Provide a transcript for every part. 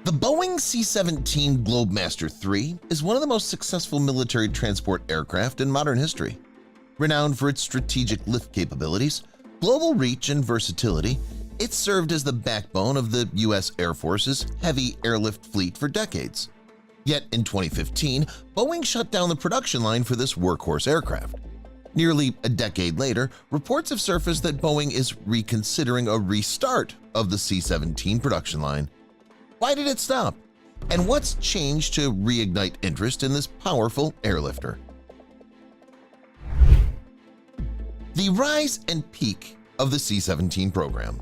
The Boeing C-17 Globemaster III is one of the most successful military transport aircraft in modern history. Renowned for its strategic lift capabilities, global reach, and versatility, it served as the backbone of the U.S. Air Force's heavy airlift fleet for decades. Yet in 2015, Boeing shut down the production line for this workhorse aircraft. Nearly a decade later, reports have surfaced that Boeing is reconsidering a restart of the C-17 production line. Why did it stop? And what's changed to reignite interest in this powerful airlifter? The rise and peak of the C-17 program.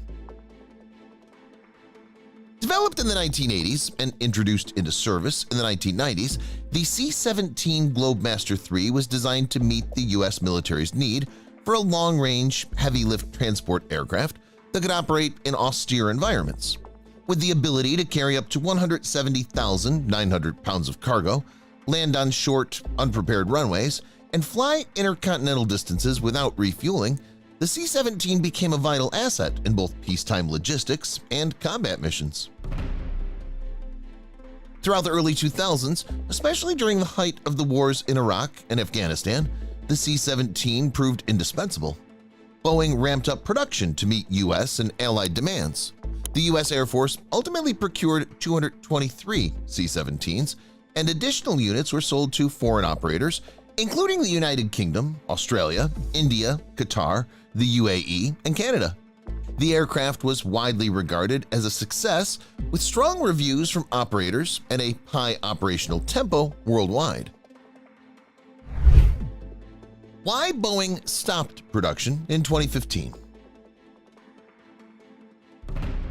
Developed in the 1980s and introduced into service in the 1990s, the C-17 Globemaster III was designed to meet the U.S. military's need for a long-range, heavy-lift transport aircraft that could operate in austere environments. With the ability to carry up to 170,900 pounds of cargo, land on short, unprepared runways, and fly intercontinental distances without refueling, the C-17 became a vital asset in both peacetime logistics and combat missions. Throughout the early 2000s, especially during the height of the wars in Iraq and Afghanistan, the C-17 proved indispensable. Boeing ramped up production to meet U.S. and Allied demands. The U.S. Air Force ultimately procured 223 C-17s, and additional units were sold to foreign operators, including the United Kingdom, Australia, India, Qatar, the UAE, and Canada. The aircraft was widely regarded as a success, with strong reviews from operators and a high operational tempo worldwide. Why Boeing stopped production in 2015?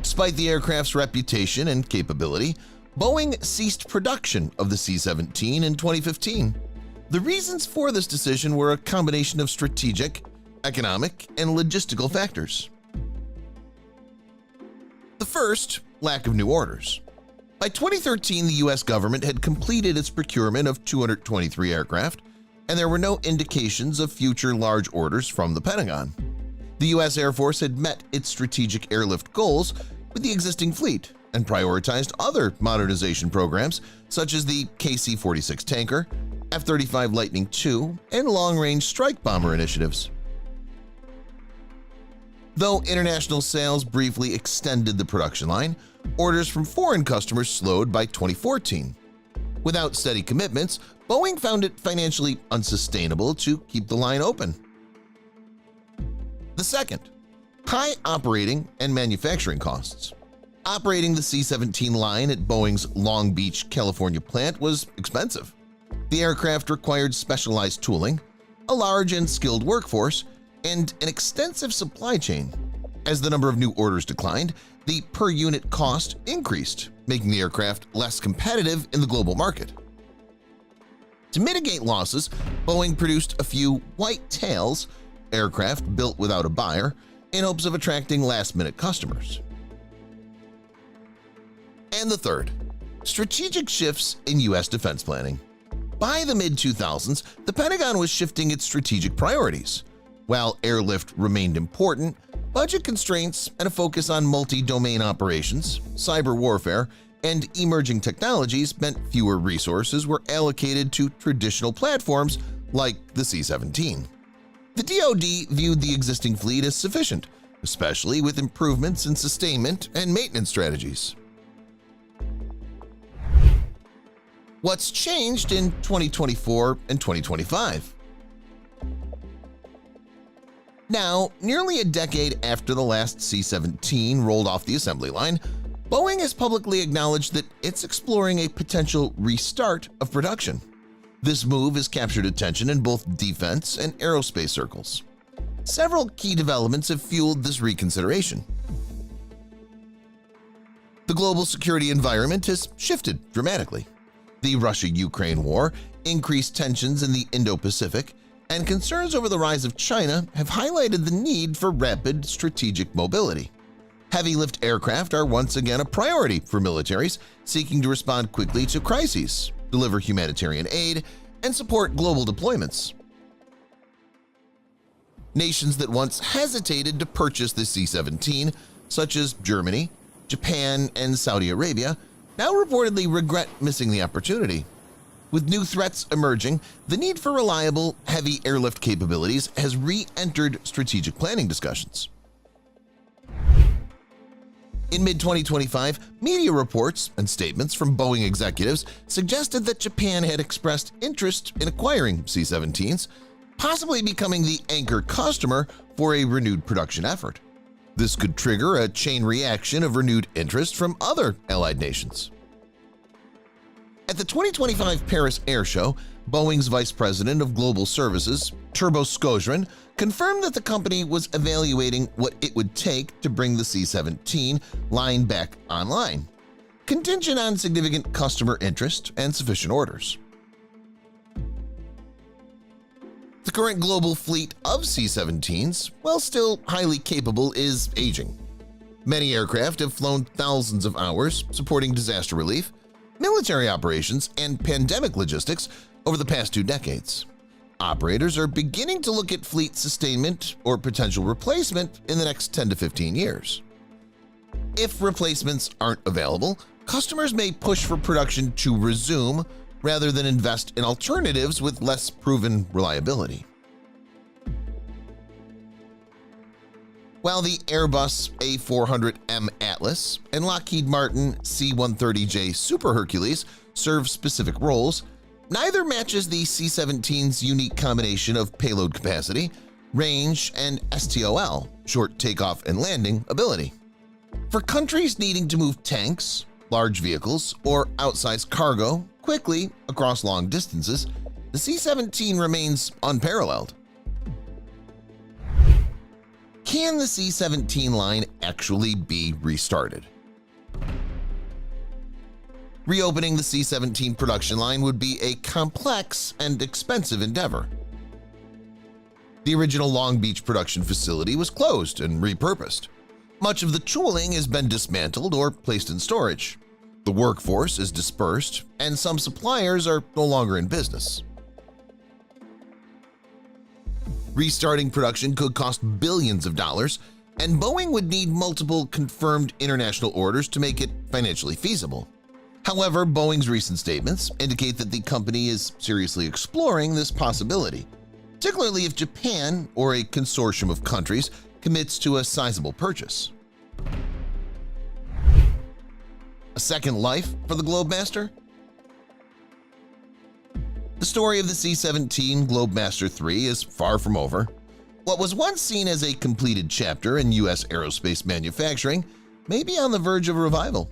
Despite the aircraft's reputation and capability, Boeing ceased production of the C-17 in 2015. The reasons for this decision were a combination of strategic, economic, and logistical factors. The first, lack of new orders. By 2013, the U.S. government had completed its procurement of 223 aircraft, and there were no indications of future large orders from the Pentagon. The U.S. Air Force had met its strategic airlift goals with the existing fleet and prioritized other modernization programs such as the KC-46 tanker, F-35 Lightning II, and long-range strike bomber initiatives. Though international sales briefly extended the production line, orders from foreign customers slowed by 2014. Without steady commitments, Boeing found it financially unsustainable to keep the line open. The second, high operating and manufacturing costs. Operating the C-17 line at Boeing's Long Beach, California plant was expensive. The aircraft required specialized tooling, a large and skilled workforce, and an extensive supply chain. As the number of new orders declined, the per-unit cost increased, making the aircraft less competitive in the global market. To mitigate losses, Boeing produced a few white tails, aircraft built without a buyer, in hopes of attracting last-minute customers. And the third, strategic shifts in U.S. defense planning. By the mid-2000s, the Pentagon was shifting its strategic priorities. While airlift remained important, budget constraints and a focus on multi-domain operations, cyber warfare, and emerging technologies meant fewer resources were allocated to traditional platforms like the C-17. The DoD viewed the existing fleet as sufficient, especially with improvements in sustainment and maintenance strategies. What's changed in 2024 and 2025? Now, nearly a decade after the last C-17 rolled off the assembly line, Boeing has publicly acknowledged that it's exploring a potential restart of production. This move has captured attention in both defense and aerospace circles. Several key developments have fueled this reconsideration. The global security environment has shifted dramatically. The Russia-Ukraine war, increased tensions in the Indo-Pacific, and concerns over the rise of China have highlighted the need for rapid strategic mobility. Heavy-lift aircraft are once again a priority for militaries seeking to respond quickly to crises, deliver humanitarian aid, and support global deployments. Nations that once hesitated to purchase the C-17, such as Germany, Japan, and Saudi Arabia, now reportedly regret missing the opportunity. With new threats emerging, the need for reliable, heavy airlift capabilities has re-entered strategic planning discussions. In mid-2025, media reports and statements from Boeing executives suggested that Japan had expressed interest in acquiring C-17s, possibly becoming the anchor customer for a renewed production effort. This could trigger a chain reaction of renewed interest from other allied nations. At the 2025 Paris Air Show, Boeing's Vice President of Global Services, Turbo Skojran, confirmed that the company was evaluating what it would take to bring the C-17 line back online, contingent on significant customer interest and sufficient orders. The current global fleet of C-17s, while still highly capable, is aging. Many aircraft have flown thousands of hours supporting disaster relief, military operations, and pandemic logistics over the past 2 decades. Operators are beginning to look at fleet sustainment or potential replacement in the next 10 to 15 years. If replacements aren't available, customers may push for production to resume rather than invest in alternatives with less proven reliability. While the Airbus A400M Atlas and Lockheed Martin C-130J Super Hercules serve specific roles, neither matches the C-17's unique combination of payload capacity, range, and STOL, short takeoff and landing, ability. For countries needing to move tanks, large vehicles, or outsized cargo quickly across long distances, the C-17 remains unparalleled. Can the C-17 line actually be restarted? Reopening the C-17 production line would be a complex and expensive endeavor. The original Long Beach production facility was closed and repurposed. Much of the tooling has been dismantled or placed in storage. The workforce is dispersed, and some suppliers are no longer in business. Restarting production could cost billions of dollars, and Boeing would need multiple confirmed international orders to make it financially feasible. However, Boeing's recent statements indicate that the company is seriously exploring this possibility, particularly if Japan or a consortium of countries commits to a sizable purchase. A second life for the Globemaster? The story of the C-17 Globemaster III is far from over. What was once seen as a completed chapter in U.S. aerospace manufacturing may be on the verge of revival.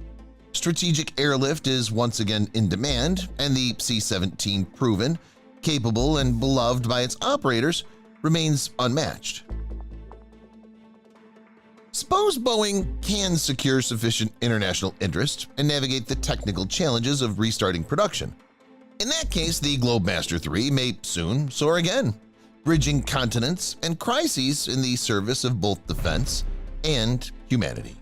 Strategic airlift is once again in demand, and the C-17, proven, capable, and beloved by its operators, remains unmatched. Suppose Boeing can secure sufficient international interest and navigate the technical challenges of restarting production. In that case, the Globemaster III may soon soar again, bridging continents and crises in the service of both defense and humanity.